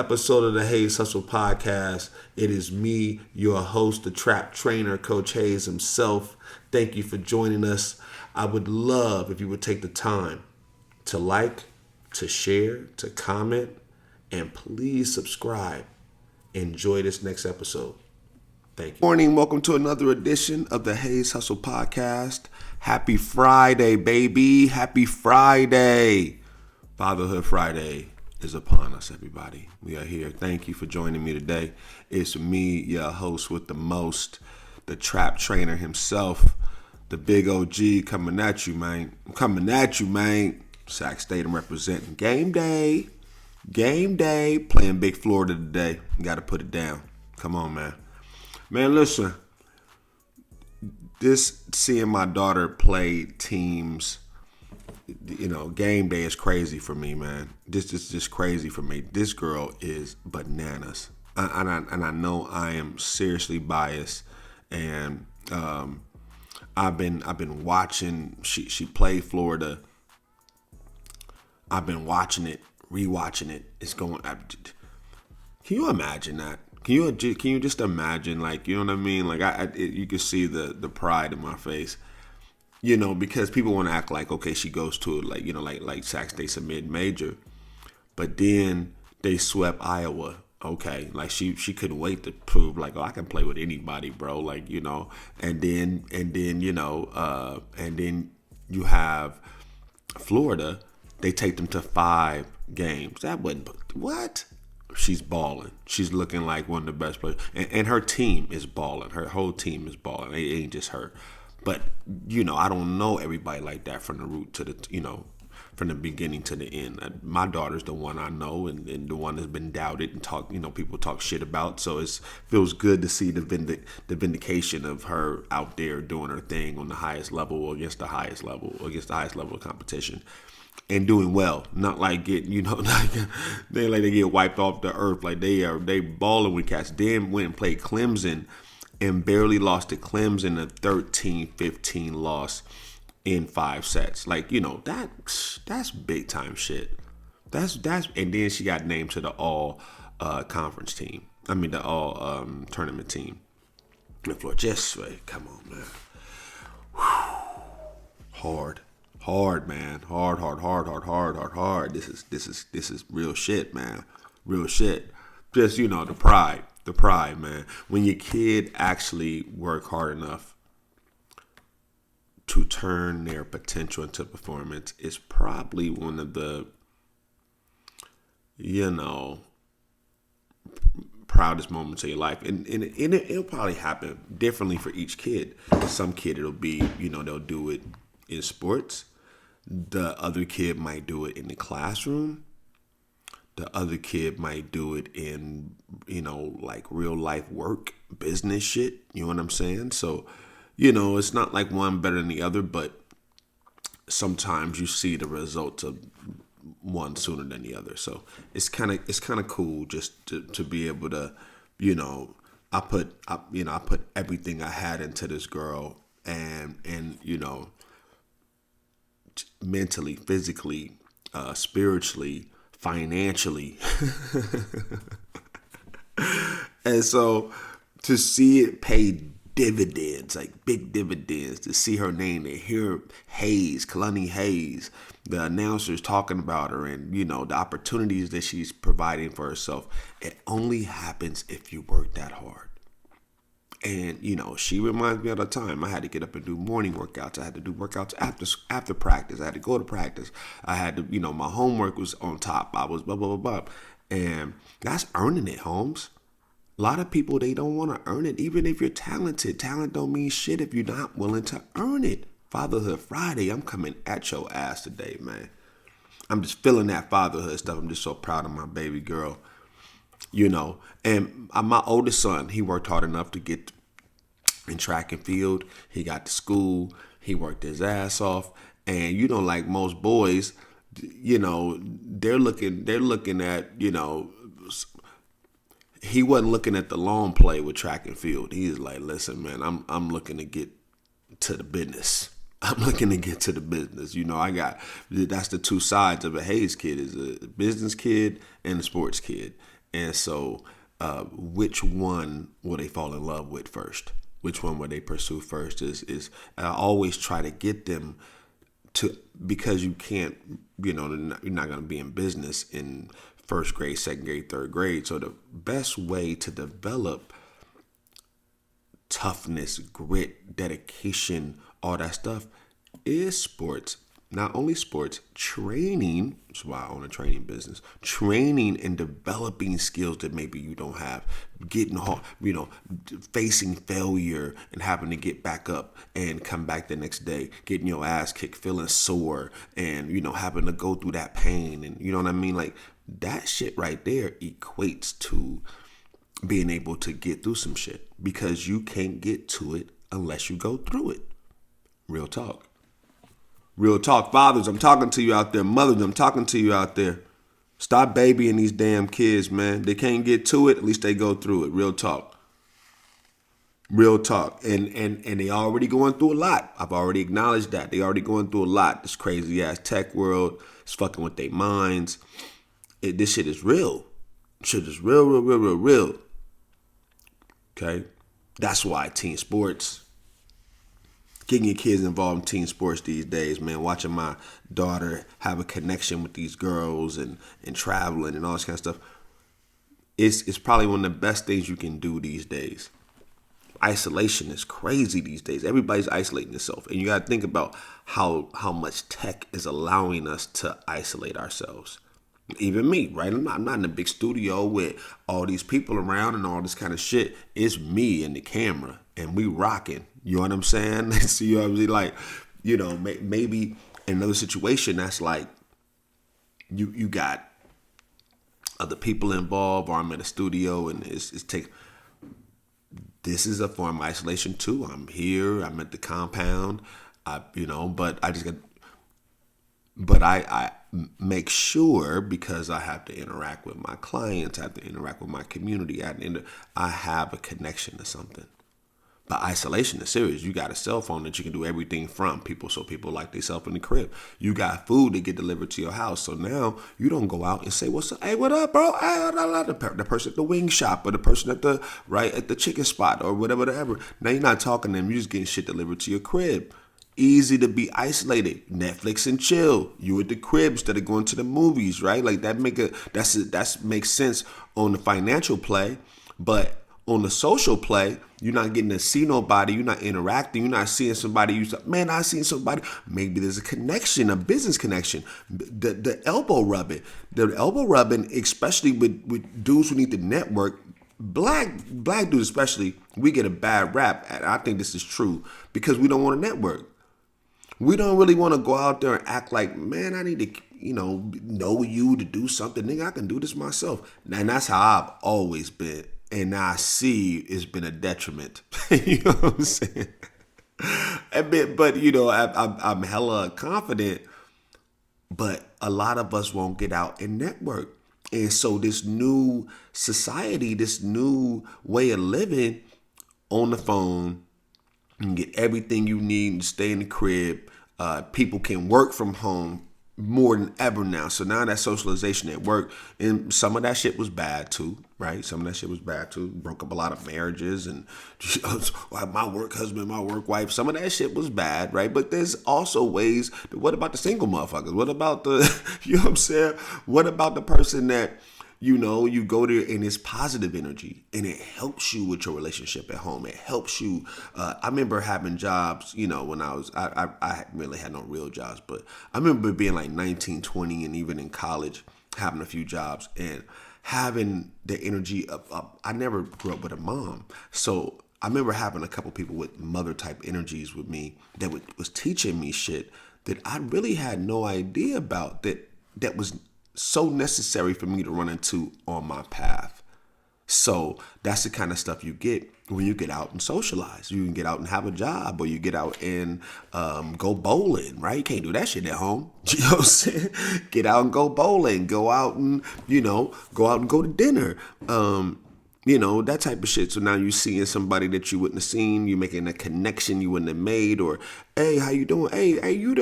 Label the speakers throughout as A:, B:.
A: Episode of the Hayes Hustle Podcast. It is me, your host, the trap trainer, Coach Hayes himself. Thank you for joining us. I would love if you would take the time to like, to share, to comment, and please subscribe. Enjoy this next episode. Thank you. Morning, welcome to another edition of the Hayes Hustle Podcast. Happy Friday, baby. Happy Friday. FatherHood Friday is upon us, everybody. We are here. Thank you for joining me today. It's me, your host with the most, the trap trainer himself, the big OG coming at you, man. I'm coming at you, man. Sac State, I'm representing. Game day. Playing Big Florida today. You got to put it down. Come on, man. Man, listen. Seeing my daughter play teams, game day is crazy for me, man. This is just crazy for me. This girl is bananas, and I know I am seriously biased. And I've been watching. She played Florida. I've been watching it, rewatching it. It's going. Can you imagine that? Can you just imagine, like, you know what I mean? Like you can see the pride in my face. Because people want to act like, okay, she goes to like Sac State's a mid-major, but then they swept Iowa. Okay, like she couldn't wait to prove, like, oh, I can play with anybody, bro. Like, and then you have Florida. They take them to 5 games. That wasn't what. She's balling. She's looking like one of the best players, and her team is balling. Her whole team is balling. It ain't just her. But, I don't know everybody like that from the root to from the beginning to the end. My daughter's the one I know, and the one that's been doubted and people talk shit about. So it feels good to see the vindication of her out there doing her thing on the highest level against the highest level of competition. And doing well, not like getting, like they get wiped off the earth. Like they balling with cats. Then went and played Clemson and barely lost to Clemson, a 13-15 loss in 5 sets. Like, that's big time shit. That's and then she got named to the all conference team. I mean the all tournament team. Just come on, man. Whew. Hard, man. Hard. This is real shit, man. Real shit. Just, the pride, man. When your kid actually work hard enough to turn their potential into performance, is probably one of the, proudest moments of your life. And it'll probably happen differently for each kid. Some kid, it'll be, they'll do it in sports. The other kid might do it in the classroom. The other kid might do it in, like real life work, business shit. You know what I'm saying? So, it's not like one better than the other, but sometimes you see the results of one sooner than the other. So it's kind of cool just to be able to, I put everything I had into this girl, and mentally, physically, spiritually, financially. And so to see it pay dividends, like big dividends, to see her name, to hear Hayes, Kalani Hayes, the announcers talking about her, and the opportunities that she's providing for herself, it only happens if you work that hard. And, she reminds me all the time. I had to get up and do morning workouts. I had to do workouts after practice. I had to go to practice. I had to, my homework was on top. I was blah, blah, blah, blah. And that's earning it, Holmes. A lot of people, they don't want to earn it. Even if you're talented. Talent don't mean shit if you're not willing to earn it. FatherHood Friday, I'm coming at your ass today, man. I'm just feeling that fatherhood stuff. I'm just so proud of my baby girl. And my oldest son, he worked hard enough to get in track and field. He got to school. He worked his ass off. And, like most boys, they're looking at, he wasn't looking at the long play with track and field. He's like, listen, man, I'm looking to get to the business. I'm looking to get to the business. That's the two sides of a Hayes kid, is a business kid and a sports kid. And so, which one will they fall in love with first? Which one will they pursue first? Is I always try to get them to, because you can't, you're not going to be in business in first grade, second grade, third grade. So the best way to develop toughness, grit, dedication, all that stuff is sports. Not only sports, training. That's why I own a training business. Training and developing skills that maybe you don't have. Getting hard, facing failure and having to get back up and come back the next day. Getting your ass kicked, feeling sore, and having to go through that pain. And you know what I mean? Like that shit right there equates to being able to get through some shit, because you can't get to it unless you go through it. Real talk. Real talk. Fathers, I'm talking to you out there. Mothers, I'm talking to you out there. Stop babying these damn kids, man. They can't get to it, at least they go through it. Real talk. Real talk. And they already going through a lot. I've already acknowledged that. They already going through a lot. This crazy ass tech world is fucking with their minds. This shit is real. Shit is real. Okay? That's why team sports, getting your kids involved in team sports these days, man, watching my daughter have a connection with these girls and traveling and all this kind of stuff, it's probably one of the best things you can do these days. Isolation is crazy these days. Everybody's isolating themselves. And you got to think about how much tech is allowing us to isolate ourselves. Even me, right? I'm not in a big studio with all these people around and all this kind of shit. It's me and the camera, and we rocking. You know what I'm saying? So you obviously like, maybe in another situation that's like you got other people involved, or I'm in a studio and this is a form of isolation too. I'm here. I'm at the compound. But I make sure, because I have to interact with my clients, I have to interact with my community, I have a connection to something. But isolation is serious. You got a cell phone that you can do everything from. So people like themselves in the crib. You got food that get delivered to your house. So now you don't go out and say, "What's up? Hey, what up, bro?" The person at the wing shop, or the person at the chicken spot, or whatever. Now you're not talking to them. You're just getting shit delivered to your crib. Easy to be isolated. Netflix and chill. You at the crib instead of going to the movies, right? Like that makes sense on the financial play, but on the social play, you're not getting to see nobody. You're not interacting. You're not seeing somebody. I seen somebody. Maybe there's a connection, a business connection. The elbow rubbing, especially with dudes who need to network. Black dudes especially, we get a bad rap. And I think this is true because we don't want to network. We don't really want to go out there and act like, man, I need to, know you to do something. Nigga, I can do this myself. And that's how I've always been. And I see it's been a detriment. You know what I'm saying? But I'm hella confident. But a lot of us won't get out and network. And so this new society, this new way of living on the phone, you can get everything you need to stay in the crib. People can work from home more than ever now. So now that socialization at work, and some of that shit was bad too, right? Some of that shit was bad too. Broke up a lot of marriages and my work husband, my work wife. Some of that shit was bad, right? But there's also ways. What about the single motherfuckers? What about the, you know what I'm saying? What about the person that, you go there and it's positive energy and it helps you with your relationship at home. It helps you. I remember having jobs, when I really had no real jobs, but I remember being like 19, 20 and even in college having a few jobs and having the energy of I never grew up with a mom. So I remember having a couple people with mother type energies with me that was teaching me shit that I really had no idea about that was so necessary for me to run into on my path. So that's the kind of stuff you get when you get out and socialize. You can get out and have a job, or you get out and go bowling, right? You can't do that shit at home. You know what I'm saying? Get out and go bowling. Go out and, go to dinner. That type of shit. So now you seeing somebody that you wouldn't have seen. You making a connection you wouldn't have made. Or, hey, how you doing? Hey, you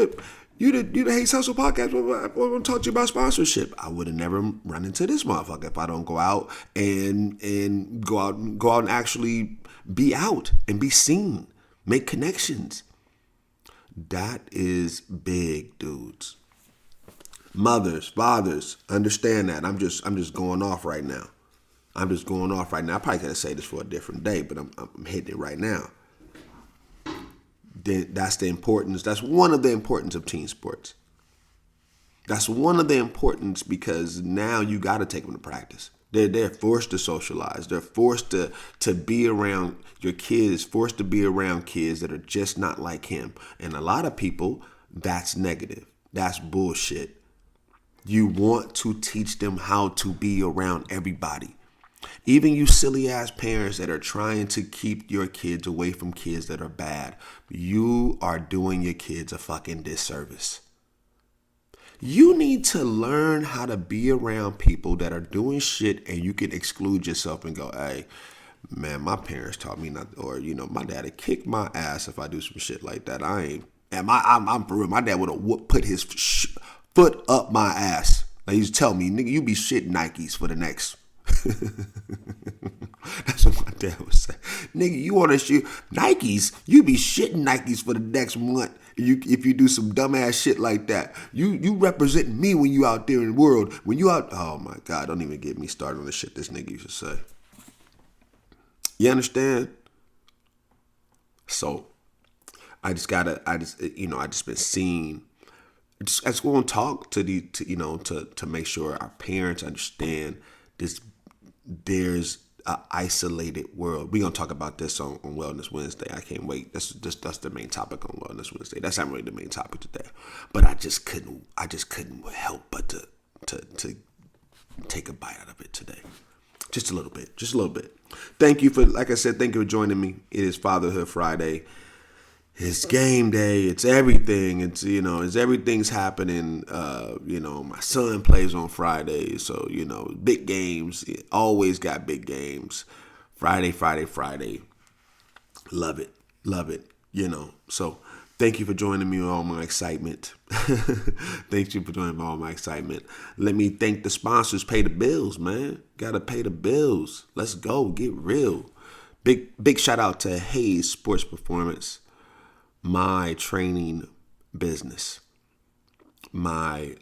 A: You the Hey Hustle podcast. I want to talk to you about sponsorship. I would have never run into this motherfucker if I don't go out and go out and actually be out and be seen, make connections. That is big, dudes. Mothers, fathers, understand that. I'm just going off right now. I probably could say this for a different day, but I'm hitting it right now. Then that's the importance. That's one of the importance of team sports. That's one of the importance because now you got to take them to practice. They're forced to socialize. They're forced to be around your kids. Forced to be around kids that are just not like him. And a lot of people, that's negative. That's bullshit. You want to teach them how to be around everybody. Even you silly ass parents that are trying to keep your kids away from kids that are bad, you are doing your kids a fucking disservice. You need to learn how to be around people that are doing shit and you can exclude yourself and go, hey, man, my parents taught me not, or, my dad would kick my ass if I do some shit like that. I'm for real. My dad would have put his foot up my ass. Like, he used to tell me, nigga, you be shitting Nikes for the next. That's what my dad would say. Nigga, you want to shoot Nikes? You be shitting Nikes for the next month. If you do some dumbass shit like that, you represent me when you out there in the world. When you out, oh my God, don't even get me started on the shit this nigga used to say. You understand? So, I just been seeing. I just want to talk to make sure our parents understand this. There's an isolated world. We're gonna talk about this on Wellness Wednesday. I can't wait. That's the main topic on Wellness Wednesday. That's not really the main topic today. But I just couldn't help but to take a bite out of it today. Just a little bit. Thank you for joining me. It is Fatherhood Friday. It's game day. It's everything. It's everything's happening. My son plays on Friday, so big games. Always got big games. Friday. Love it. So thank you for joining me on all my excitement. Thank you for joining me on all my excitement. Let me thank the sponsors. Pay the bills, man. Gotta pay the bills. Let's go. Get real. Big shout out to Hayes Sports Performance. My training business, my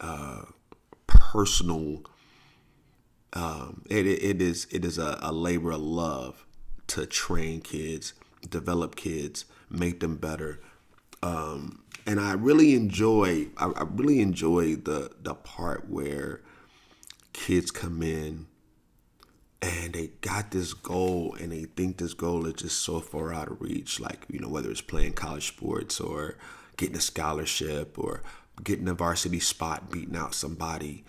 A: personal, it is a labor of love to train kids, develop kids, make them better, and I really enjoy the part where kids come in and they got this goal and they think this goal is just so far out of reach. Like, whether it's playing college sports or getting a scholarship or getting a varsity spot, beating out somebody.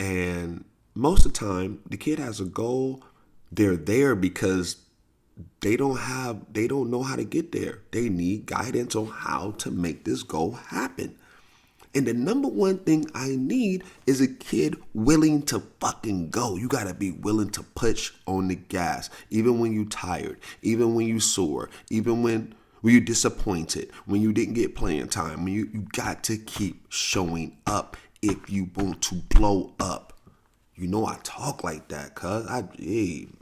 A: And most of the time the kid has a goal. They're there because they don't know how to get there. They need guidance on how to make this goal happen. And the number one thing I need is a kid willing to fucking go. You got to be willing to push on the gas, even when you're tired, even when you're sore, even when you're disappointed, when you didn't get playing time. When you got to keep showing up if you want to blow up. I talk like that, cuz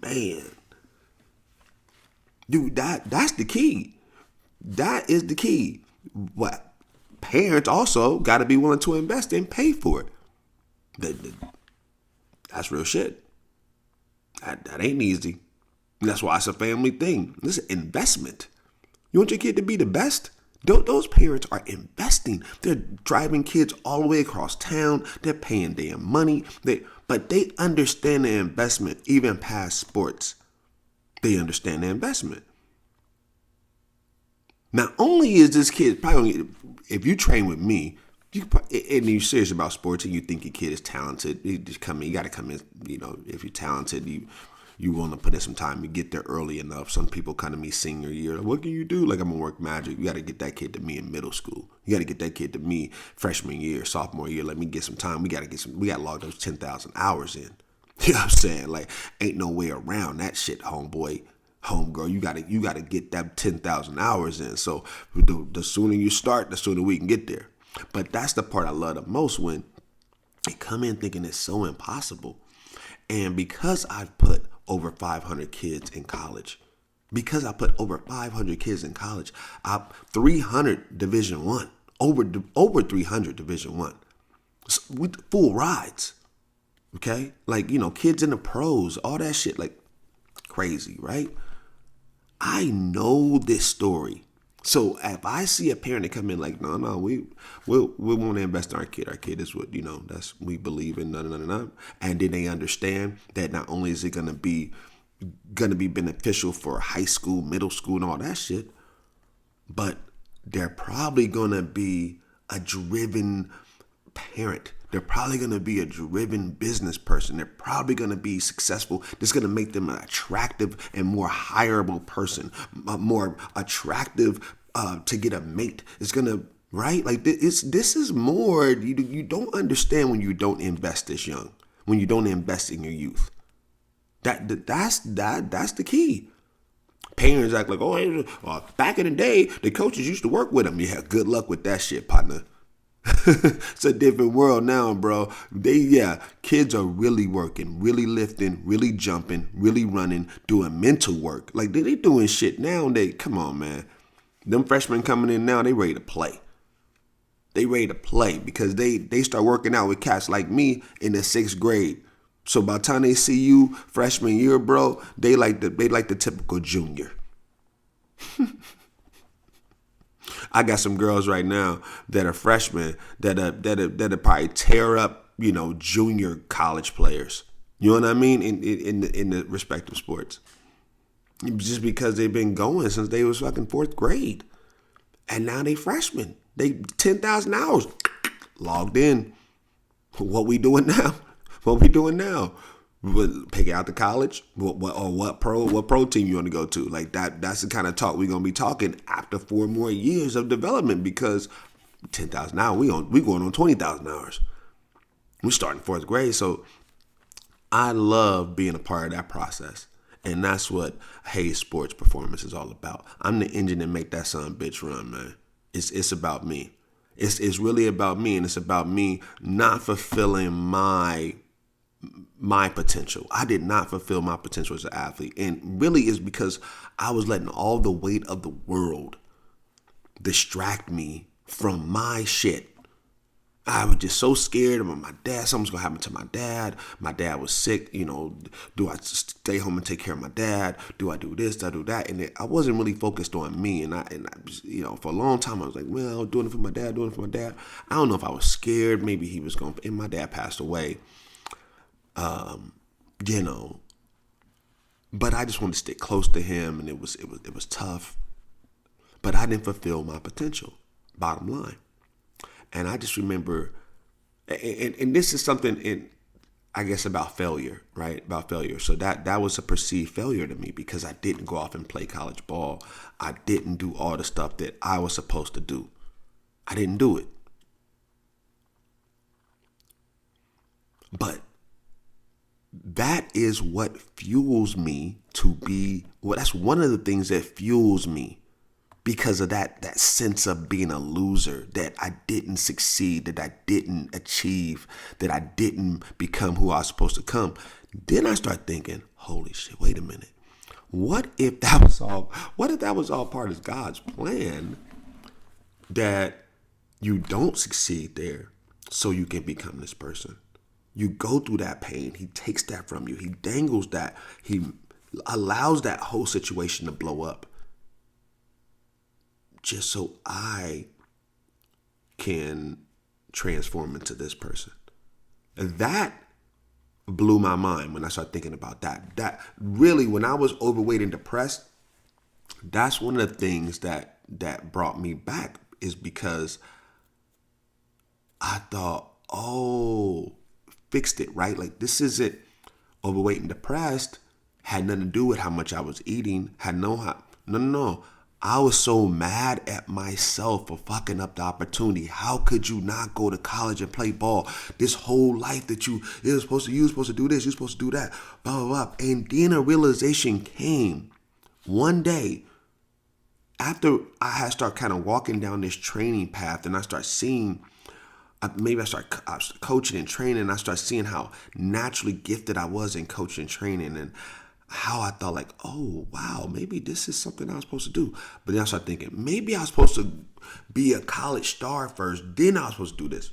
A: man. Dude, that's the key. That is the key. What? Parents also got to be willing to invest and pay for it. That's real shit. That ain't easy. That's why it's a family thing. This is investment. You want your kid to be the best? Those parents are investing. They're driving kids all the way across town. They're paying damn money. But they understand the investment even past sports. They understand the investment. Not only is this kid probably, if you train with me, and you're serious about sports and you think your kid is talented, you got to come in, if you're talented, you want to put in some time, you get there early enough. Some people come to me senior year, like, what can you do? Like, I'm going to work magic. You got to get that kid to me in middle school. You got to get that kid to me freshman year, sophomore year. Let me get some time. We got to log those 10,000 hours in. You know what I'm saying? Like, ain't no way around that shit, homeboy. Homegirl, you gotta get that 10,000 hours in. So the sooner you start, the sooner we can get there. But that's the part I love the most, when they come in thinking it's so impossible. And because I've put over 500 kids in college, because I put over 500 kids in college, 300 Division One, over 300 Division One, with full rides. Okay, like, kids in the pros, all that shit, like crazy, right? I know this story. So if I see a parent that come in like, no, we want to invest in our kid. Our kid is what, that's, we believe in, and then they understand that not only is it gonna be beneficial for high school, middle school, and all that shit, but they're probably gonna be a driven parent. They're probably going to be a driven business person. They're probably going to be successful. This is going to make them an attractive and more hireable person, more attractive to get a mate. It's going to, right? Like this is more, you don't understand when you don't invest this young, when you don't invest in your youth. That's the key. Parents act like, back in the day, the coaches used to work with them. Yeah, good luck with that shit, partner. It's a different world now, bro. Kids are really working, really lifting, really jumping, really running, doing mental work. Like they doing shit now. Come on, man. Them freshmen coming in now, they ready to play. They ready to play because they start working out with cats like me in the 6th grade. So by the time they see you freshman year, bro, they like the typical junior. I got some girls right now that are freshmen that probably tear up, junior college players. You know what I mean? In the respective sports, just because they've been going since they was fucking 4th grade, and now they freshmen. They 10,000 hours logged in. What we doing now? Pick out the college, what pro team you want to go to. Like that's the kind of talk we're gonna be talking after 4 more years of development, because 10,000 hours, we going on 20,000 hours. We starting 4th grade, so I love being a part of that process, and that's what Hayes Sports Performance is all about. I'm the engine that make that son bitch run, man. It's about me. It's really about me, and it's about me not fulfilling my potential. I did not fulfill my potential as an athlete. And really is because I was letting all the weight of the world distract me from my shit. I was just so scared about my dad. Something's going to happen to my dad. My dad was sick. Do I stay home and take care of my dad? Do I do this? Do I do that? And I wasn't really focused on me. And I for a long time, I was like, well, doing it for my dad. I don't know if I was scared. Maybe he was going to, and my dad passed away. But I just wanted to stick close to him, and it was tough, but I didn't fulfill my potential, bottom line. And I just remember, and this is something I guess about failure, right? About failure. So that was a perceived failure to me because I didn't go off and play college ball. I didn't do all the stuff that I was supposed to do. I didn't do it. But that is what fuels me to be, that's one of the things that fuels me, because of that sense of being a loser, that I didn't succeed, that I didn't achieve, that I didn't become who I was supposed to come. Then I start thinking, holy shit, wait a minute. What if that was all part of God's plan, that you don't succeed there so you can become this person? You go through that pain. He takes that from you. He dangles that. He allows that whole situation to blow up just so I can transform into this person. And that blew my mind when I started thinking about that. That really, when I was overweight and depressed, that's one of the things that brought me back, is because I thought, fixed it, right? Like, this isn't overweight and depressed, had nothing to do with how much I was eating, no. I was so mad at myself for fucking up the opportunity. How could you not go to college and play ball? This whole life that you were supposed to do this, you're supposed to do that, blah, blah, blah. And then a realization came one day, after I had start kind of walking down this training path, and I start seeing, maybe I start coaching and training, and I start seeing how naturally gifted I was in coaching and training, and how I thought like, oh wow, maybe this is something I was supposed to do. But then I started thinking, maybe I was supposed to be a college star first, then I was supposed to do this.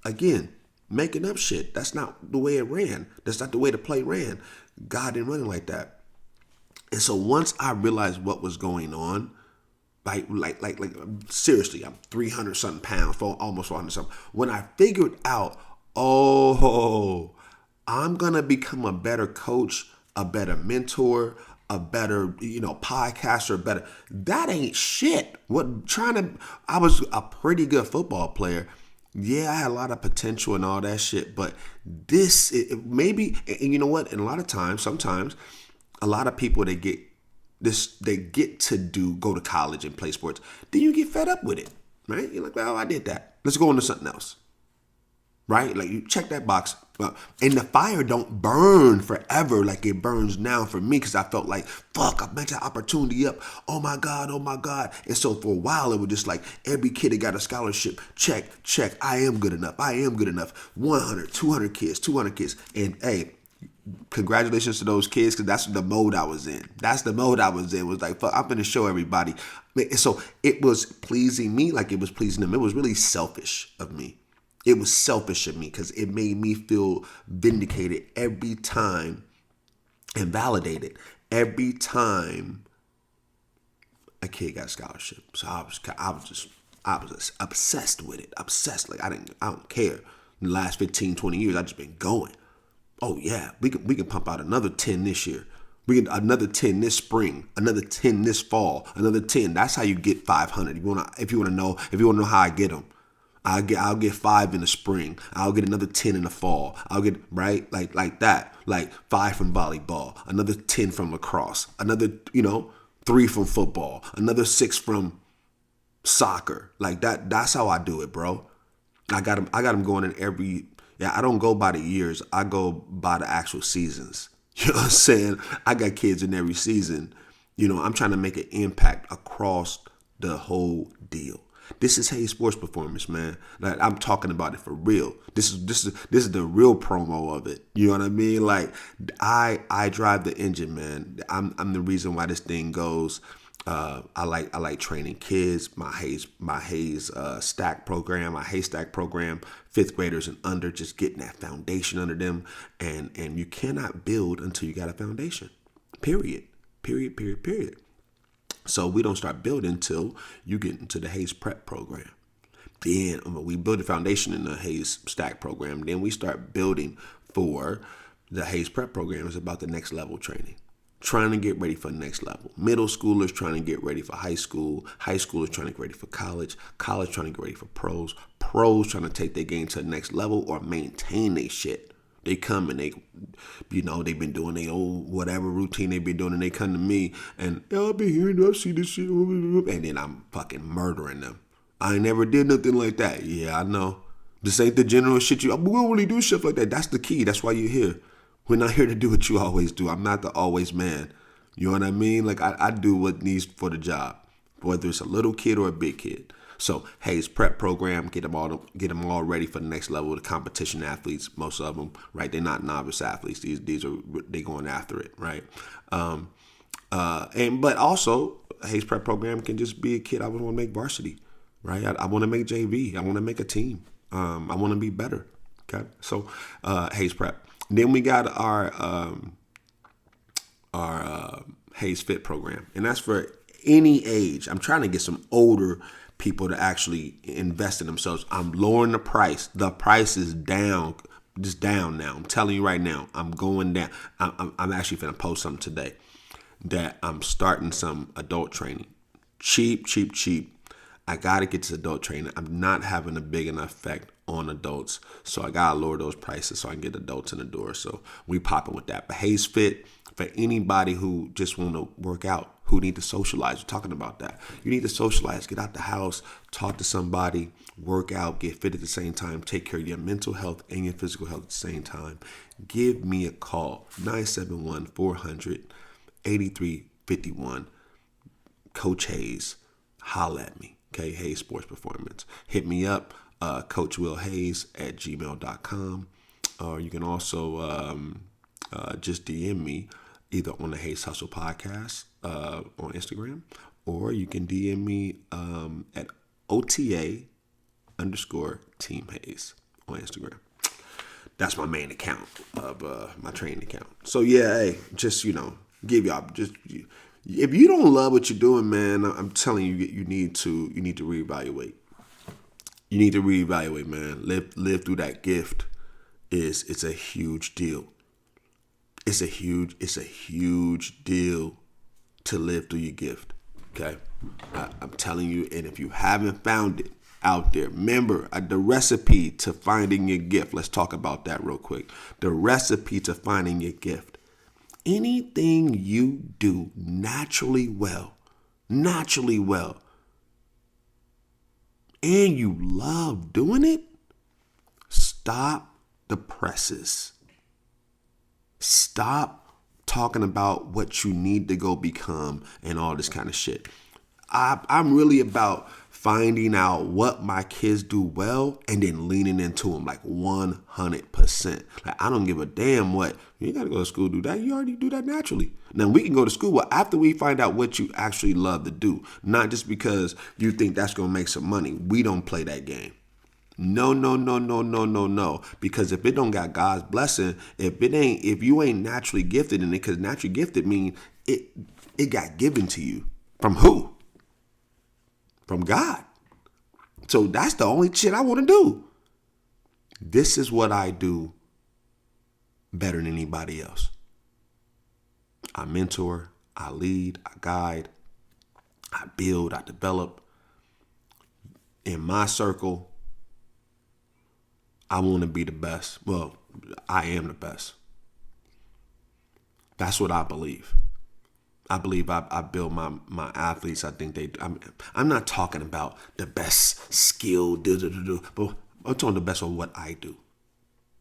A: Again, making up shit. That's not the way it ran. That's not the way the play ran. God didn't run it like that. And so once I realized what was going on, like seriously, I'm 300 something pounds, almost 400 something. When I figured out, oh, I'm gonna become a better coach, a better mentor, a better, podcaster, better. That ain't shit. I was a pretty good football player. Yeah, I had a lot of potential and all that shit, but maybe, and you know what? And a lot of times, sometimes, a lot of people they get to go to college and play sports. Then you get fed up with it, right? You're like, well, I did that. Let's go on to something else, right? Like you check that box, and the fire don't burn forever like it burns now for me, because I felt like, fuck, I met that opportunity up. Oh my God. And so for a while, it was just like every kid that got a scholarship, check. I am good enough. 100, 200 kids. And hey, congratulations to those kids, because that's the mode I was in. It was like, fuck, I'm going to show everybody. So it was pleasing me like it was pleasing them. It was really selfish of me. It was selfish of me because it made me feel vindicated every time and validated every time a kid got a scholarship. So I was obsessed with it. Obsessed. Like I don't care. In the last 15, 20 years, I just been going. Oh yeah, we can pump out another 10 this year. We can another 10 this spring, another 10 this fall, another 10. That's how you get 500. If you want to know how I get them. I'll get 5 in the spring. I'll get another 10 in the fall. I'll get right like that. Like 5 from volleyball, another 10 from lacrosse, another 3 from football, another 6 from soccer. Like that. That's how I do it, bro. I got them going in every. Yeah, I don't go by the years. I go by the actual seasons. You know what I'm saying? I got kids in every season. I'm trying to make an impact across the whole deal. This is Hayes Sports Performance, man. Like I'm talking about it for real. This is the real promo of it. You know what I mean? Like I drive the engine, man. I'm the reason why this thing goes. I like training kids. My Hayes Stack program, my Haystack program, 5th graders and under, just getting that foundation under them. And you cannot build until you got a foundation. Period. So we don't start building until you get into the Hayes Prep program. Then we build a foundation in the Hayes Stack program. Then we start building for the Hayes Prep program. Is about the next level training. Trying to get ready for the next level. Middle schoolers trying to get ready for high school. High schoolers trying to get ready for college. College trying to get ready for pros. Pros trying to take their game to the next level or maintain their shit. They come and they've been doing their old whatever routine they've been doing, and they come to me and I'll be hearing, I see this shit, and then I'm fucking murdering them. I ain't never did nothing like that. Yeah, I know. This ain't the general shit we don't really do shit like that. That's the key. That's why you're here. We're not here to do what you always do. I'm not the always man. You know what I mean? Like I do what needs for the job, whether it's a little kid or a big kid. So Hayes Prep program, get them all ready for the next level. The competition athletes, most of them, right? They're not novice athletes. These are they going after it, right? But also Hayes Prep program can just be a kid. I want to make varsity, right? I want to make JV. I want to make a team. I want to be better. Okay, so Hayes Prep. Then we got our Hayes Fit program, and that's for any age. I'm trying to get some older people to actually invest in themselves. I'm lowering the price. The price is down, just down now. I'm telling you right now, I'm going down. I'm actually going to post something today that I'm starting some adult training. Cheap. I got to get to adult training. I'm not having a big enough effect on adults, so I got to lower those prices so I can get adults in the door. So we popping with that. But Hayes Fit, for anybody who just want to work out, who need to socialize. We're talking about that. You need to socialize, get out the house, talk to somebody, work out, get fit at the same time, take care of your mental health and your physical health at the same time. Give me a call, 971-400-8351. Coach Hayes, holla at me. Okay, Hayes Sports Performance. Hit me up, coachwillhayes@gmail.com. Or you can also just DM me either on the Hayes Hustle Podcast on Instagram, or you can DM me at OTA_Team Hayes on Instagram. That's my main account of my training account. So yeah, hey, just give y'all just. If you don't love what you're doing, man, I'm telling you, you need to reevaluate. You need to reevaluate, man. Live through that gift. It's a huge deal. It's a huge deal to live through your gift. Okay, I'm telling you, and if you haven't found it out there, remember the recipe to finding your gift. Let's talk about that real quick. The recipe to finding your gift. Anything you do naturally well, and you love doing it, stop the presses. Stop talking about what you need to go become and all this kind of shit. I'm really about finding out what my kids do well and then leaning into them like 100%. Like, I don't give a damn what. You ain't got to go to school to do that. You already do that naturally. Now, we can go to school, but after we find out what you actually love to do, not just because you think that's going to make some money. We don't play that game. No. Because if it don't got God's blessing, if you ain't naturally gifted in it, because naturally gifted mean it got given to you. From who? From God. So that's the only shit I want to do. This is what I do better than anybody else. I mentor, I lead, I guide, I build, I develop. In my circle, I want to be the best. Well, I am the best. That's what I believe. I believe I build my athletes. I think I'm not talking about the best skill, but I'm talking the best of what I do.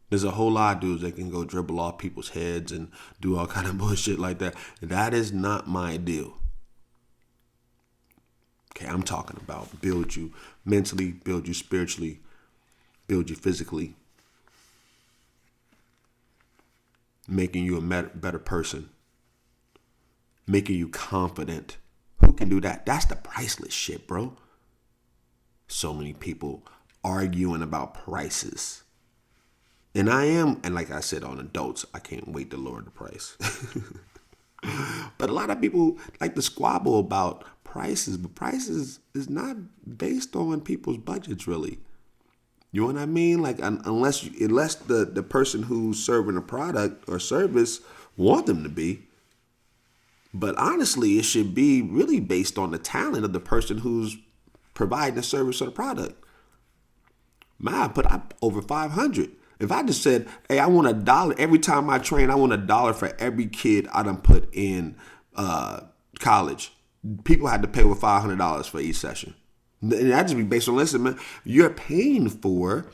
A: There's a whole lot of dudes that can go dribble off people's heads and do all kind of bullshit like that. That is not my deal. Okay, I'm talking about build you mentally, build you spiritually, build you physically, making you a better person, making you confident. Who can do that? That's the priceless shit, bro. So many people arguing about prices. And like I said, on adults, I can't wait to lower the price. But a lot of people like to squabble about prices, but prices is not based on people's budgets, really. You know what I mean? Like, unless the person who's serving a product or service want them to be. But honestly, it should be really based on the talent of the person who's providing the service or the product. I put up over 500. If I just said, hey, I want $1 every time I train, I want $1 for every kid I done put in college. People had to pay over $500 for each session. And that just be based on, listen, man, you're paying for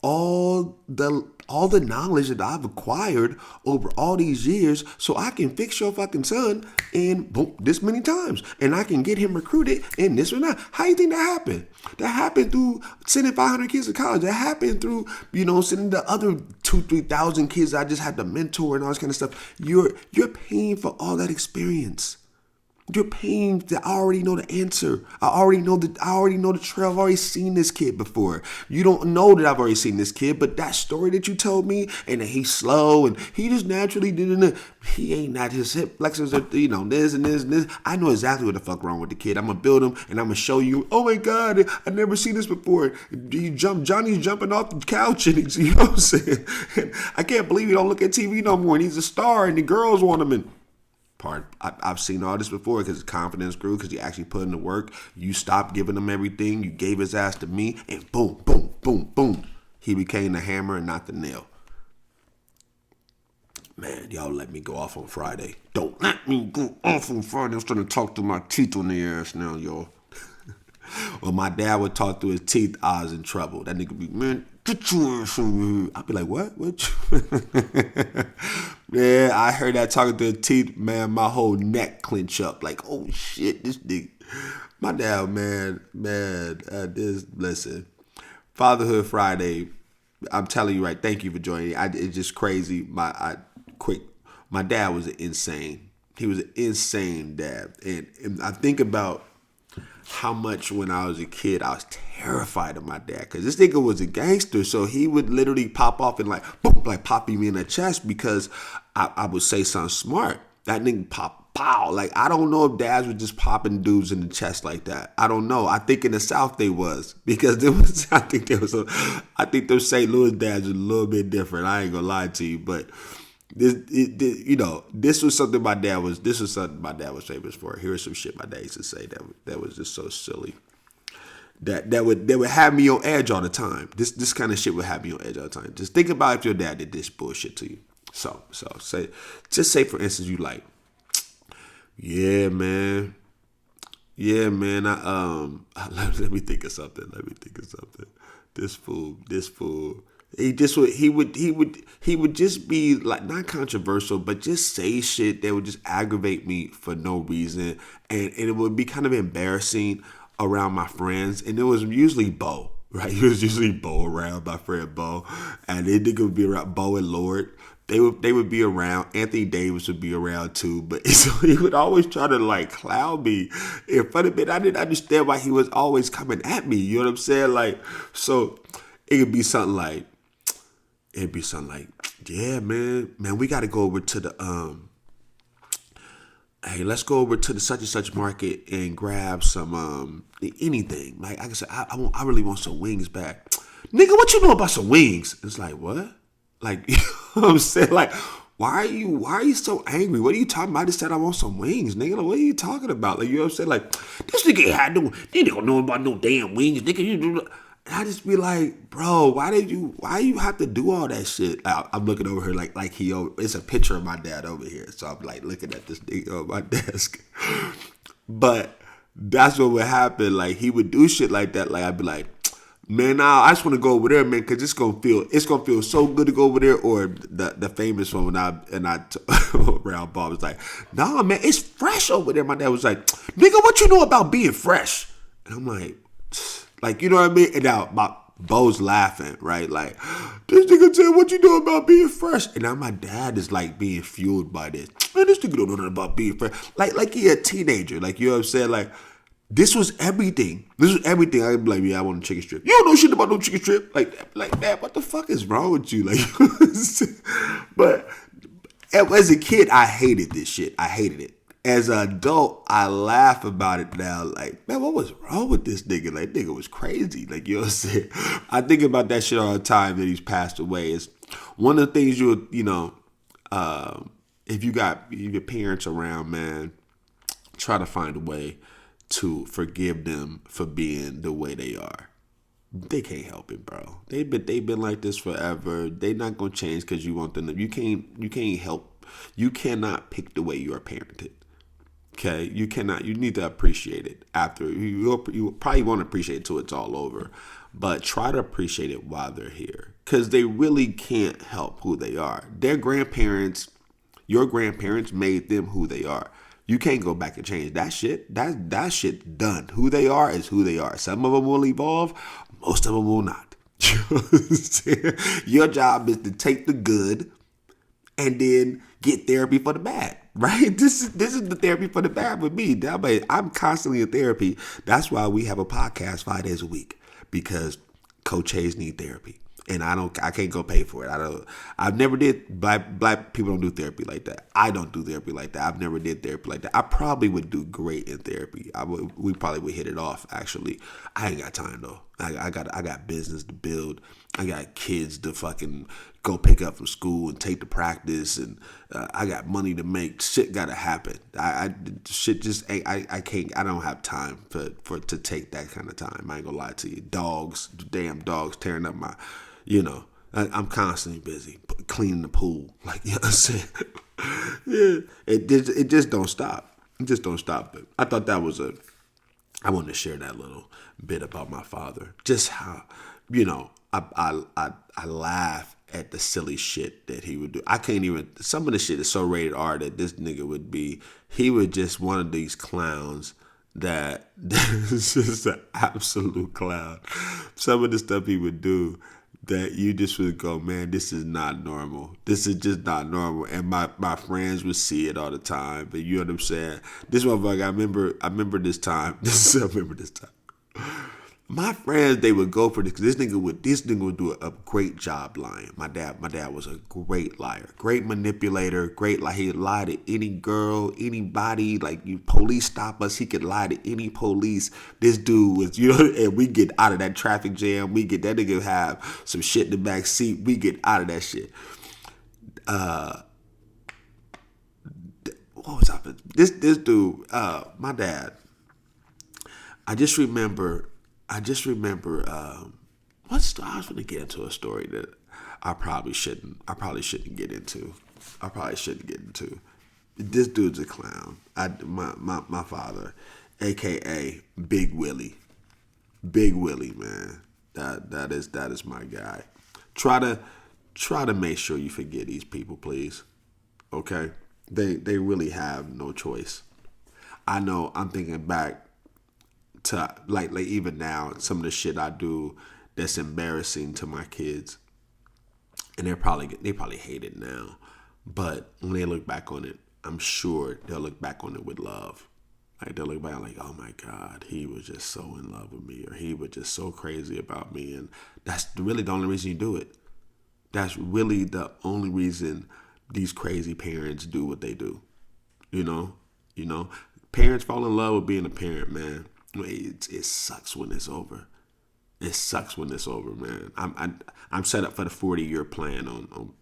A: all the knowledge that I've acquired over all these years so I can fix your fucking son in boom, this many times. And I can get him recruited in this or that. How you think that happened? That happened through sending 500 kids to college. That happened through, sending the other 2,000-3,000 kids I just had to mentor and all this kind of stuff. You're paying for all that experience. You're paying that I already know the answer. I already know the trail. I've already seen this kid before. You don't know that I've already seen this kid, but that story that you told me, and that he's slow and he just naturally didn't. He ain't not his hip flexors, this and this and this. I know exactly what the fuck wrong with the kid. I'm gonna build him and I'm gonna show you. Oh my God, I never seen this before. Johnny's jumping off the couch and he's, you know what I'm saying? And I can't believe he don't look at TV no more. And he's a star and the girls want him in. I've seen all this before because his confidence grew because he actually put in the work. You stopped giving him everything. You gave his ass to me and boom, boom, boom, boom. He became the hammer and not the nail. Man, y'all let me go off on Friday. Don't let me go off on Friday. I'm starting to talk through my teeth on the ass now, y'all. When my dad would talk through his teeth, I was in trouble. That nigga be, man, Get your ass over here. I'd be like, what? What? Man, I heard that talking to the teeth, man, my whole neck clench up. Like, oh shit, this nigga. My dad, listen, Fatherhood Friday, I'm telling you right, thank you for joining. It's just crazy. My dad was insane. He was an insane dad. And I think about how much when I was a kid, I was terrified of my dad. Because this nigga was a gangster. So he would literally pop off and like, boom, like popping me in the chest because I would say something smart. That nigga pop, pow. Like, I don't know if dads were just popping dudes in the chest like that. I don't know. I think in the South they was. Because there was, I think those St. Louis dads are a little bit different. I ain't gonna lie to you. But this was something my dad was famous for. Here's some shit my dad used to say that was just so silly. That would have me on edge all the time. This kind of shit would have me on edge all the time. Just think about if your dad did this bullshit to you. So say for instance you like, yeah man, let me think of something. This fool. He would just be like not controversial, but just say shit that would just aggravate me for no reason, and it would be kind of embarrassing around my friends, and it was usually Bo, right? It was usually Bo around, my friend Bo, and they think it would be around Bo and Lord. They would be around. Anthony Davis would be around too, but so he would always try to like clown me in front of it. I didn't understand why he was always coming at me. You know what I'm saying? Like, so it could be something like, yeah, man, we got to go over to the hey, let's go over to the such and such market and grab some anything. Like I said, I really want some wings back. Nigga, what you know about some wings? It's like, what? Like, you know what I'm saying? Like, why are you so angry? What are you talking about? I just said I want some wings, nigga. Like, what are you talking about? Like, you know what I'm saying? Like, this nigga had no, they don't know about no damn wings, nigga. And I just be like, bro, why you have to do all that shit? I'm looking over here like it's a picture of my dad over here. So I'm like looking at this thing on my desk. But that's what would happen. Like, he would do shit like that. Like, I'd be like, man, nah, I just want to go over there, man, because it's gonna feel so good to go over there. Or the famous one when I around Bob was like, nah, man, it's fresh over there. My dad was like, nigga, what you know about being fresh? And I'm like, you know what I mean? And now my Bo's laughing, right? Like, this nigga said, what you know about being fresh? And now my dad is like being fueled by this. Man, this nigga don't know nothing about being fresh. Like he a teenager. Like, you know what I'm saying? Like, this was everything. I'd be like, yeah, I want a chicken strip. You don't know shit about no chicken strip. Like, man, what the fuck is wrong with you? Like, but as a kid, I hated this shit. I hated it. As an adult, I laugh about it now. Like, man, what was wrong with this nigga? Like, nigga was crazy. Like, you know what I'm saying? I think about that shit all the time that he's passed away. Is one of the things if you got your parents around, man, try to find a way to forgive them for being the way they are. They can't help it, bro. They've been like this forever. They not gonna change because you want them to. You can't help. You cannot pick the way you are parented. Okay, you cannot. You need to appreciate it after. You probably won't appreciate it till it's all over, but try to appreciate it while they're here, because they really can't help who they are. Their grandparents, your grandparents, made them who they are. You can't go back and change that shit. That shit done. Who they are is who they are. Some of them will evolve. Most of them will not. Your job is to take the good and then get therapy for the bad, right? This is the therapy for the bad with me. I'm constantly in therapy. That's why we have a podcast 5 days a week, because Coach Hayes need therapy. And I can't go pay for it. I've never did, black people don't do therapy like that. I don't do therapy like that. I've never did therapy like that. I probably would do great in therapy. We probably would hit it off, actually. I ain't got time though. I got business to build. I got kids to fucking go pick up from school and take to practice, and I got money to make. Shit gotta happen. Shit just ain't. I can't. I don't have time for to take that kind of time. I ain't gonna lie to you. Damn dogs tearing up my. I'm constantly busy cleaning the pool. Like, you know what I'm saying? Yeah, it just don't stop. It just don't stop. But I thought that I wanted to share that little bit about my father. Just how, I laugh at the silly shit that he would do. I can't even. Some of the shit is so rated R that this nigga would be. He would just one of these clowns that is just an absolute clown. Some of the stuff he would do that you just would go, man, this is not normal. This is just not normal. And my friends would see it all the time. But you know what I'm saying? This motherfucker, I remember this time. I remember this time. My friends, they would go for this because this nigga would do a great job lying. My dad was a great liar, great manipulator, great lie. He'd lie to any girl, anybody. Like you police stop us, he could lie to any police. This dude was, and we get out of that traffic jam. We get that nigga have some shit in the back seat. We get out of that shit. What was up? This dude, my dad. I just remember. I was going to get into a story that I probably shouldn't get into. This dude's a clown. My father, AKA Big Willie. Big Willie, man. That is my guy. Try to make sure you forget these people, please. Okay? They really have no choice. I know I'm thinking back to like even now, some of the shit I do that's embarrassing to my kids, and they probably hate it now, but when they look back on it, I'm sure they'll look back on it with love. Like they'll look back like, oh my God, he was just so in love with me, or he was just so crazy about me, and that's really the only reason you do it. That's really the only reason these crazy parents do what they do. You know, parents fall in love with being a parent, man. It sucks when it's over. It sucks when it's over, man. I'm set up for the 40-year plan on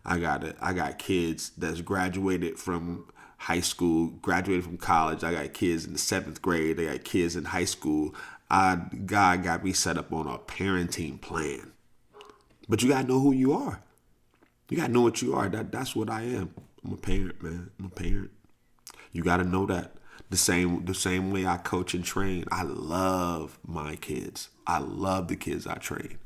A: I got kids that's graduated from high school, graduated from college. I got kids in the 7th grade. I got kids in high school. God got me set up on a parenting plan. But you gotta know who you are. You gotta know what you are. That's what I am. I'm a parent, man. I'm a parent. You gotta know that. The same way I coach and train. I love my kids. I love the kids I train.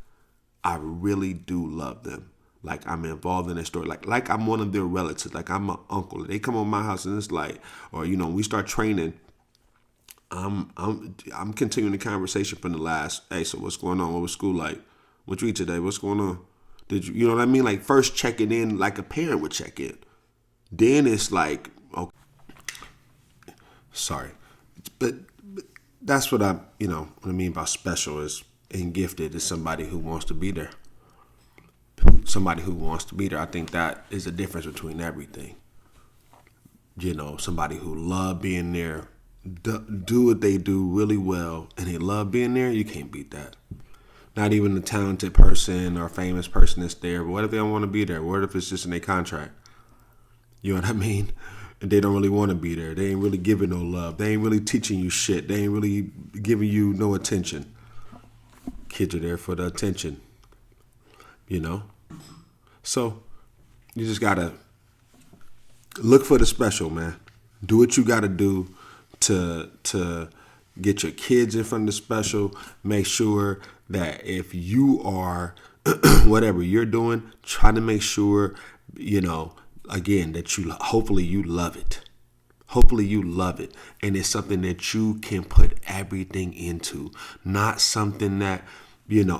A: I really do love them. Like I'm involved in their story. Like I'm one of their relatives. Like I'm an uncle. They come on my house and it's like, or we start training. I'm continuing the conversation from the last. Hey, so what's going on? What was school like? What you eat today? What's going on? Did you know what I mean? Like first checking in like a parent would check in. Then it's like, okay. Sorry, but that's what what I mean by special is and gifted is somebody who wants to be there. Somebody who wants to be there. I think that is the difference between everything. Somebody who love being there, do what they do really well, and they love being there. You can't beat that. Not even a talented person or famous person that's there. But what if they don't want to be there? What if it's just in their contract? You know what I mean? And they don't really want to be there. They ain't really giving no love. They ain't really teaching you shit. They ain't really giving you no attention. Kids are there for the attention, So you just got to look for the special, man. Do what you got to do to get your kids in front of the special. Make sure that if you are, whatever you're doing, try to make sure, again, that hopefully you love it. Hopefully you love it. And it's something that you can put everything into. Not something that,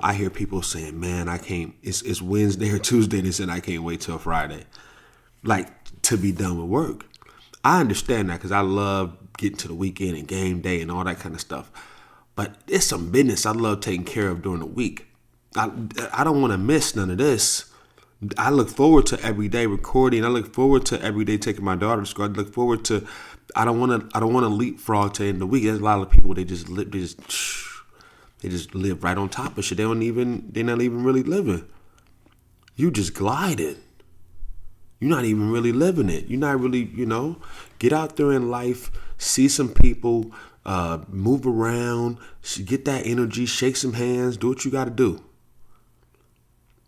A: I hear people saying, man, I can't, it's Wednesday or Tuesday. They said, I can't wait till Friday. Like to be done with work. I understand that because I love getting to the weekend and game day and all that kind of stuff. But it's some business I love taking care of during the week. I don't want to miss none of this. I look forward to every day recording. I look forward to every day taking my daughter to school. I look forward to. I don't want to leapfrog to the end of the week. There's a lot of people they just live right on top of shit. They're not even really living. You just glided. You're not even really living it. You're not really, get out there in life, see some people, move around, get that energy, shake some hands, do what you got to do.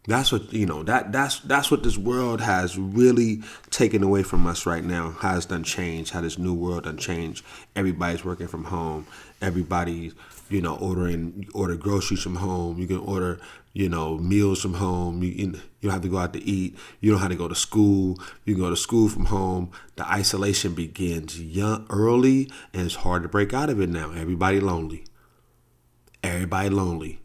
A: That's what that's what this world has really taken away from us right now. How it's done changed, how this new world done changed. Everybody's working from home. Everybody's, order groceries from home. You can order, meals from home. You don't have to go out to eat. You don't have to go to school. You can go to school from home. The isolation begins young early, and it's hard to break out of it now. Everybody lonely. Everybody lonely.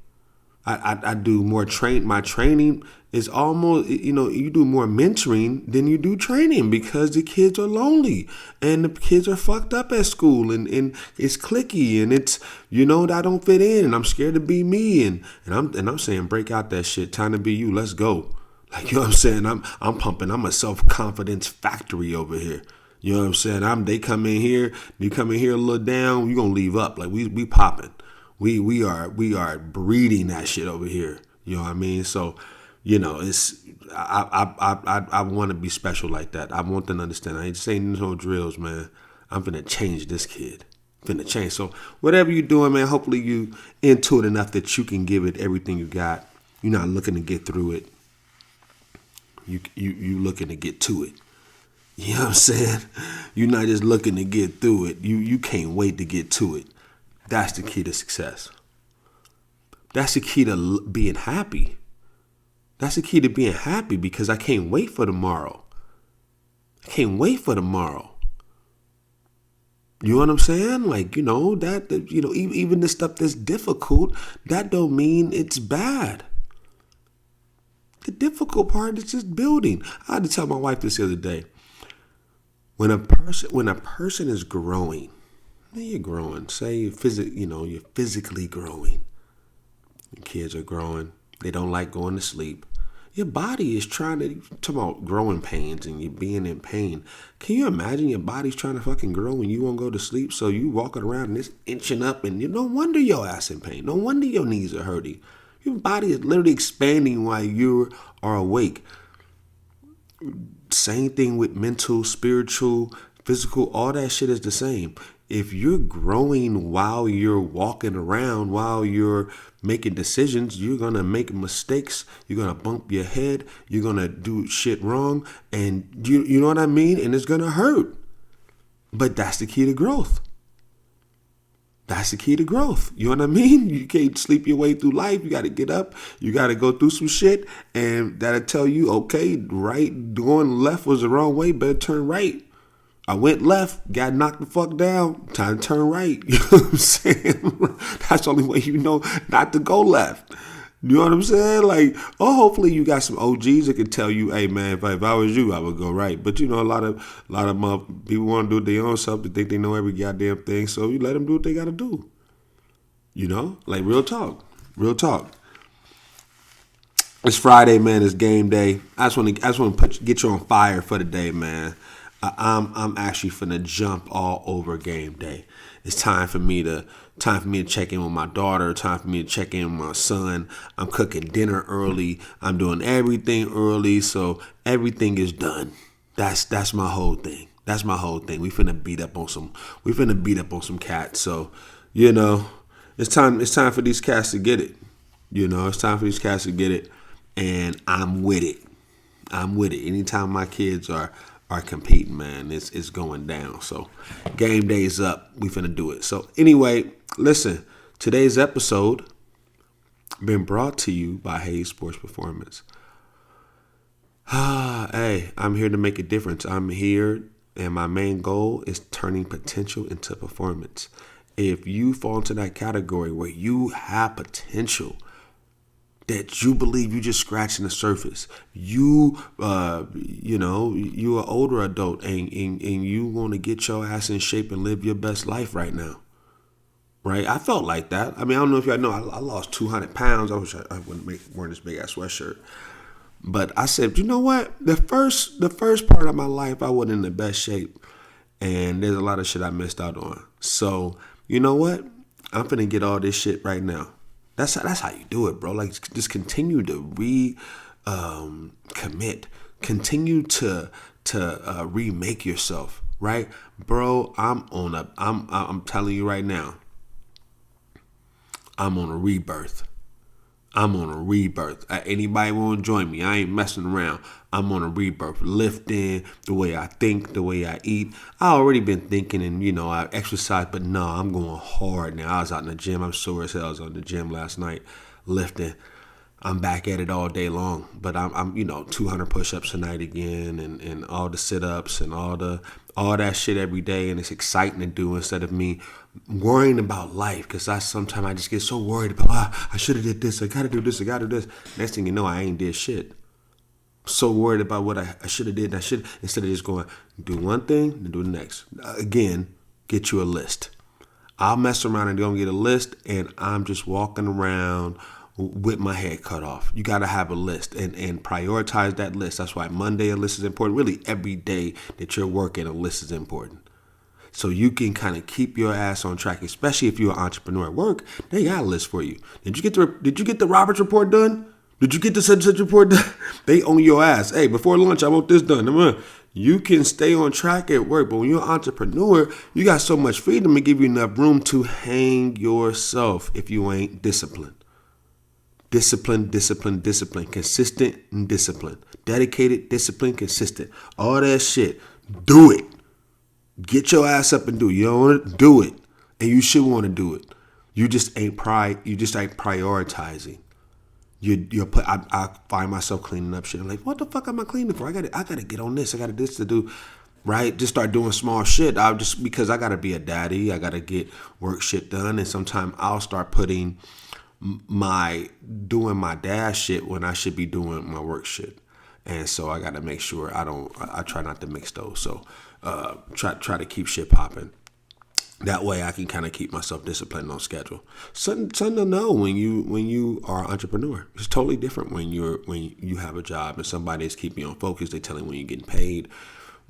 A: I do more my training is almost, you do more mentoring than you do training because the kids are lonely and the kids are fucked up at school and it's cliquey and it's, I don't fit in and I'm scared to be me and I'm saying break out that shit. Time to be you. Let's go. Like, what I'm saying? I'm pumping. I'm a self-confidence factory over here. You know what I'm saying? They come in here, you come in here a little down, you gonna leave up. Like we popping. We are breeding that shit over here. You know what I mean? So, it's I want to be special like that. I want them to understand. I ain't saying no drills, man. I'm finna change this kid. Finna change. So whatever you're doing, man, hopefully you into it enough that you can give it everything you got. You're not looking to get through it. You looking to get to it. You know what I'm saying? You're not just looking to get through it. You can't wait to get to it. That's the key to success. That's the key to being happy. That's the key to being happy because I can't wait for tomorrow. I can't wait for tomorrow. You know what I'm saying? Like, even the stuff that's difficult, that don't mean it's bad. The difficult part is just building. I had to tell my wife this the other day. When a person is growing, you're growing. Say you're physically growing. Your kids are growing. They don't like going to sleep. Your body is trying to talk about growing pains and you being in pain. Can you imagine your body's trying to fucking grow and you won't go to sleep? So you walking around and it's inching up and no wonder your ass in pain. No wonder your knees are hurting. Your body is literally expanding while you are awake. Same thing with mental, spiritual, physical, all that shit is the same. If you're growing while you're walking around, while you're making decisions, you're going to make mistakes. You're going to bump your head. You're going to do shit wrong. And you know what I mean? And it's going to hurt. But that's the key to growth. That's the key to growth. You know what I mean? You can't sleep your way through life. You got to get up. You got to go through some shit. And that'll tell you, okay, right, going left was the wrong way. Better turn right. I went left, got knocked the fuck down. Time to turn right. You know what I'm saying? That's the only way you know not to go left. You know what I'm saying? Like, hopefully you got some OGs that can tell you, hey man, if I was you, I would go right. But a lot of people want to do their own stuff. They think they know every goddamn thing. So you let them do what they got to do. Like real talk. Real talk. It's Friday, man. It's game day. I just want to get you on fire for the day, man. I'm actually finna jump all over game day. It's time for me to check in with my daughter. Time for me to check in with my son. I'm cooking dinner early. I'm doing everything early, so everything is done. That's my whole thing. That's my whole thing. We finna beat up on some cats. So it's time for these cats to get it. It's time for these cats to get it, and I'm with it. Anytime my kids are competing, man, it's going down. So game day is up. We finna do it. So anyway, listen, today's episode been brought to you by Hayes Sports Performance. Hey, I'm here to make a difference. I'm here, and my main goal is turning potential into performance. If you fall into that category where you have potential, that you believe you just scratching the surface. You an older adult and you want to get your ass in shape and live your best life right now. Right? I felt like that. I mean, I don't know if y'all know, I lost 200 pounds. I wish I wouldn't wearing this big ass sweatshirt. But I said, you know what? The first part of my life, I wasn't in the best shape. And there's a lot of shit I missed out on. So, you know what? I'm finna get all this shit right now. That's how you do it, bro. Like, just continue to commit. Continue to remake yourself, right, bro? I'm telling you right now, I'm on a rebirth. I'm on a rebirth. Anybody want to join me? I ain't messing around. I'm on a rebirth. Lifting, the way I think, the way I eat. I already been thinking and, I exercise, but no, I'm going hard now. I was out in the gym. I'm sore as hell. I was in the gym last night lifting. I'm back at it all day long, but I'm 200 push-ups tonight again, and all the sit-ups and all that shit every day, and it's exciting to do instead of me worrying about life, because sometimes I just get so worried about I should have did this, I gotta do this, I gotta do this. Next thing you know, I ain't did shit. So worried about what I should have did, instead of just going do one thing and do the next. Again, get you a list. I'll mess around and go and get a list, and I'm just walking around with my head cut off. You got to have a list and prioritize that list. That's why Monday a list is important. Really, every day that you're working, a list is important. So you can kind of keep your ass on track, especially if you're an entrepreneur at work. They got a list for you. Did you get the Roberts report done? Did you get the such report done? They own your ass. Hey, before lunch, I want this done. You can stay on track at work, but when you're an entrepreneur, you got so much freedom to give you enough room to hang yourself if you ain't disciplined. Discipline, discipline, discipline. Consistent and discipline. Dedicated, discipline, consistent. All that shit. Do it. Get your ass up and do it. You don't want to do it. And you should want to do it. You just ain't prioritizing. I find myself cleaning up shit. I'm like, what the fuck am I cleaning for? I gotta get on this. I got this to do. Right? Just start doing small shit. Because I gotta be a daddy. I gotta get work shit done. And sometimes I'll start putting doing my dad shit when I should be doing my work shit. And so I got to make sure I try not to mix those. So try to keep shit popping. That way I can kind of keep myself disciplined on schedule. Something to know when you are an entrepreneur. It's totally different when you have a job and somebody is keeping you on focus. They telling when you're getting paid.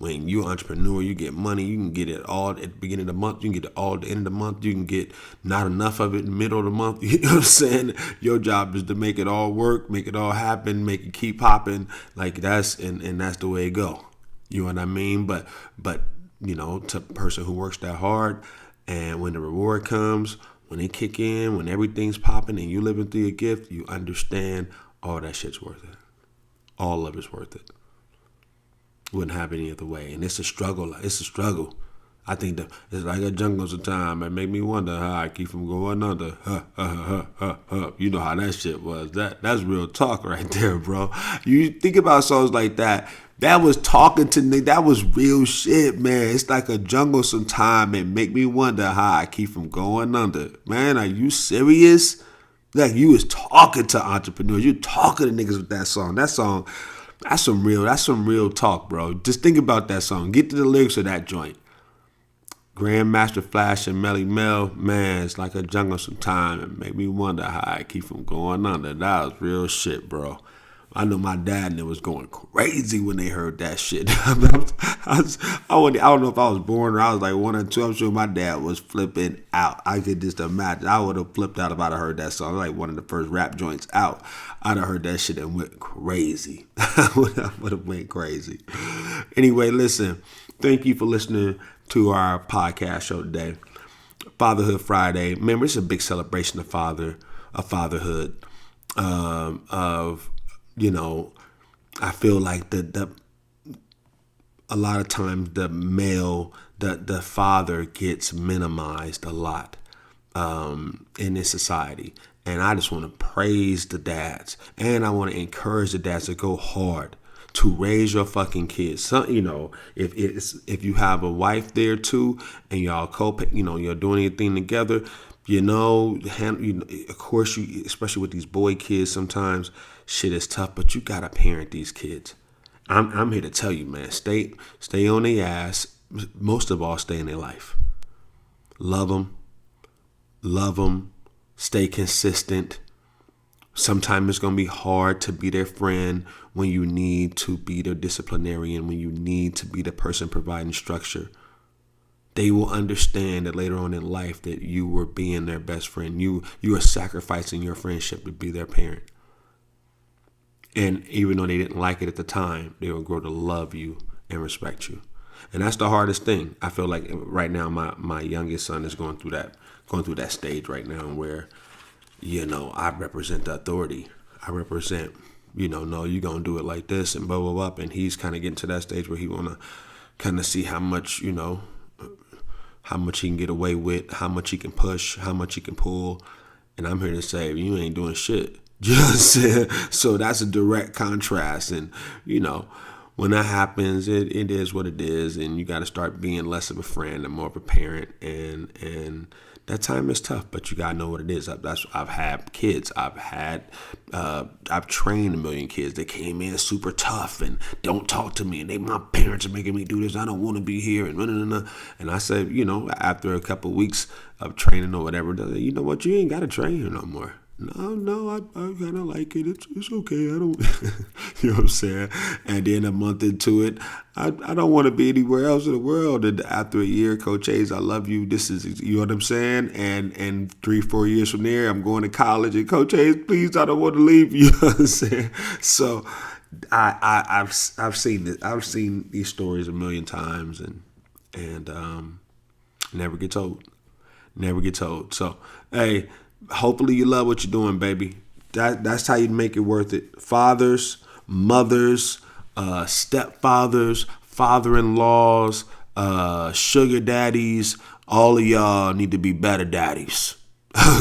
A: When you're an entrepreneur, you get money. You can get it all at the beginning of the month. You can get it all at the end of the month. You can get not enough of it in the middle of the month. You know what I'm saying? Your job is to make it all work, make it all happen, make it keep popping. Like that's the way it go. You know what I mean? But to a person who works that hard, and when the reward comes, when they kick in, when everything's popping and you living through your gift, you understand all that shit's worth it. All of it's worth it. Wouldn't happen any other way. And it's a struggle. I think that it's like a jungle sometimes. It make me wonder how I keep from going under. You know how that shit was. That's real talk right there, bro. You think about songs like that. That was talking to me. That was real shit, man. It's like a jungle sometimes. It make me wonder how I keep from going under. Man, are you serious? Like you was talking to entrepreneurs. You talking to niggas with that song. That's some real talk, bro. Just think about that song. Get to the lyrics of that joint. Grandmaster Flash and Melly Mel, man, it's like a jungle sometime. It made me wonder how I keep from going under. That was real shit, bro. I know my dad and them was going crazy when they heard that shit. I don't know if I was born or I was like 1 or 2. I'm sure my dad was flipping out. I could just imagine. I would have flipped out if I'd have heard that song. Like one of the first rap joints out. I'd have heard that shit and went crazy. I would have went crazy. Anyway, listen. Thank you for listening to our podcast show today. FatherHood Friday. Remember, it's a big celebration of fatherhood. I feel like a lot of times the father gets minimized a lot in this society. And I just want to praise the dads. And I want to encourage the dads to go hard to raise your fucking kids. If you have a wife there too, and y'all you're doing anything together, of course, especially with these boy kids, sometimes shit is tough, but you gotta parent these kids. I'm here to tell you, man, stay on their ass. Most of all, stay in their life. Love them, stay consistent. Sometimes it's going to be hard to be their friend when you need to be their disciplinarian, when you need to be the person providing structure. They will understand that later on in life that you were being their best friend. You are sacrificing your friendship to be their parent. And even though they didn't like it at the time, they will grow to love you and respect you. And that's the hardest thing. I feel like right now my youngest son is going through that stage right now where I represent the authority. I represent, no, you're going to do it like this and blah, blah, blah. And he's kind of getting to that stage where he want to kind of see how much, how much he can get away with, how much he can push, how much he can pull. And I'm here to say, you ain't doing shit. Just so that's a direct contrast. And, when that happens, it is what it is. And you got to start being less of a friend and more of a parent. And that time is tough, but you got to know what it is. I've had kids. I've trained a million kids. They came in super tough and don't talk to me. And my parents are making me do this. I don't want to be here. And I said, after a couple of weeks of training or whatever, you know what? You ain't got to train here no more. No, I kind of like it. It's okay. I don't, you know what I'm saying? And then a month into it, I don't want to be anywhere else in the world. And after a year, Coach Hayes, I love you. This is, you know what I'm saying? And 3-4 years from there, I'm going to college. And Coach Hayes, please, I don't want to leave. You know what I'm saying? So I've seen this. I've seen these stories a million times, and never get told. Never get told. So hey. Hopefully you love what you're doing, baby. That's how you make it worth it. Fathers, mothers, stepfathers, father-in-laws, sugar daddies, all of y'all need to be better daddies.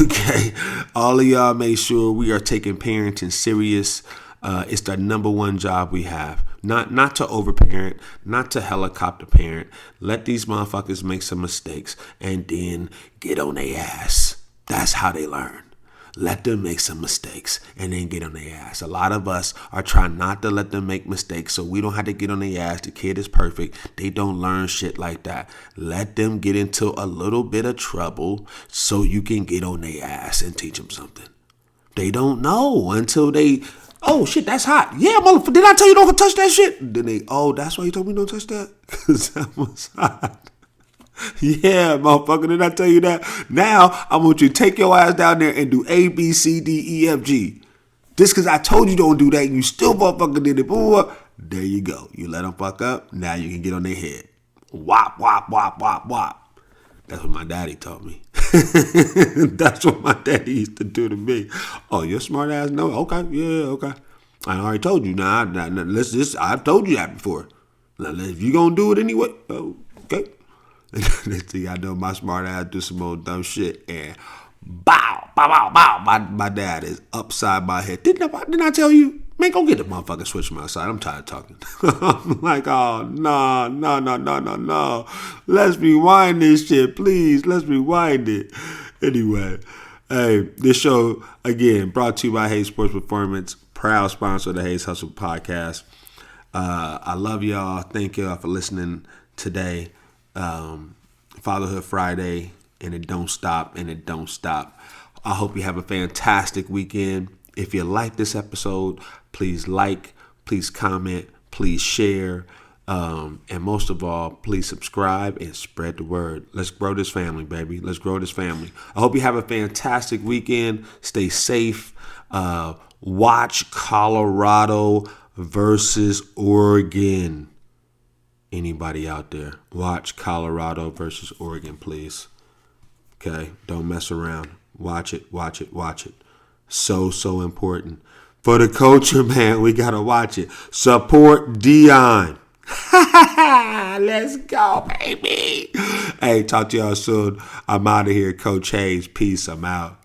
A: Okay? All of y'all make sure we are taking parenting serious. It's the number one job we have. Not to overparent, not to helicopter parent. Let these motherfuckers make some mistakes and then get on their ass. That's how they learn. Let them make some mistakes and then get on their ass. A lot of us are trying not to let them make mistakes so we don't have to get on their ass. The kid is perfect. They don't learn shit like that. Let them get into a little bit of trouble so you can get on their ass and teach them something. They don't know until they, oh shit, that's hot. Yeah, motherfucker, did I tell you don't touch that shit? Then they, oh, that's why you told me don't touch that? Because that was hot. Yeah, motherfucker, did I tell you that? Now, I want you to take your ass down there and do A, B, C, D, E, F, G. Just because I told you don't do that and you still motherfucker did it. Boy, there you go. You let them fuck up. Now you can get on their head. Wop, wop, wop, wop, wop. That's what my daddy taught me. That's what my daddy used to do to me. Oh, you're smart ass? No? Okay, yeah, okay. I already told you. Now, let's just, I've told you that before. Now, if you going to do it anyway, okay. Next thing I know, my smart ass do some old dumb shit and bow, bow, bow, bow. My dad is upside my head. Didn't I tell you? Man, go get the motherfucking switch from outside. I'm tired of talking. I'm like, oh, no. Let's rewind this shit, please. Let's rewind it. Anyway, hey, this show, again, brought to you by Hayes Sports Performance, proud sponsor of the Hayes Hustle podcast. I love y'all. Thank y'all for listening today. FatherHood Friday, and it don't stop, I hope you have a fantastic weekend. If you like this episode, please like, please comment, please share, and most of all, please subscribe and spread the word. Let's grow this family, baby. Let's grow this family. I hope you have a fantastic weekend. Stay safe. Watch Colorado versus Oregon. Anybody out there, watch Colorado versus Oregon, please. Okay, don't mess around. Watch it. So important. For the culture, man, we got to watch it. Support Dion. Let's go, baby. Hey, talk to y'all soon. I'm out of here. Coach Hayes. Peace. I'm out.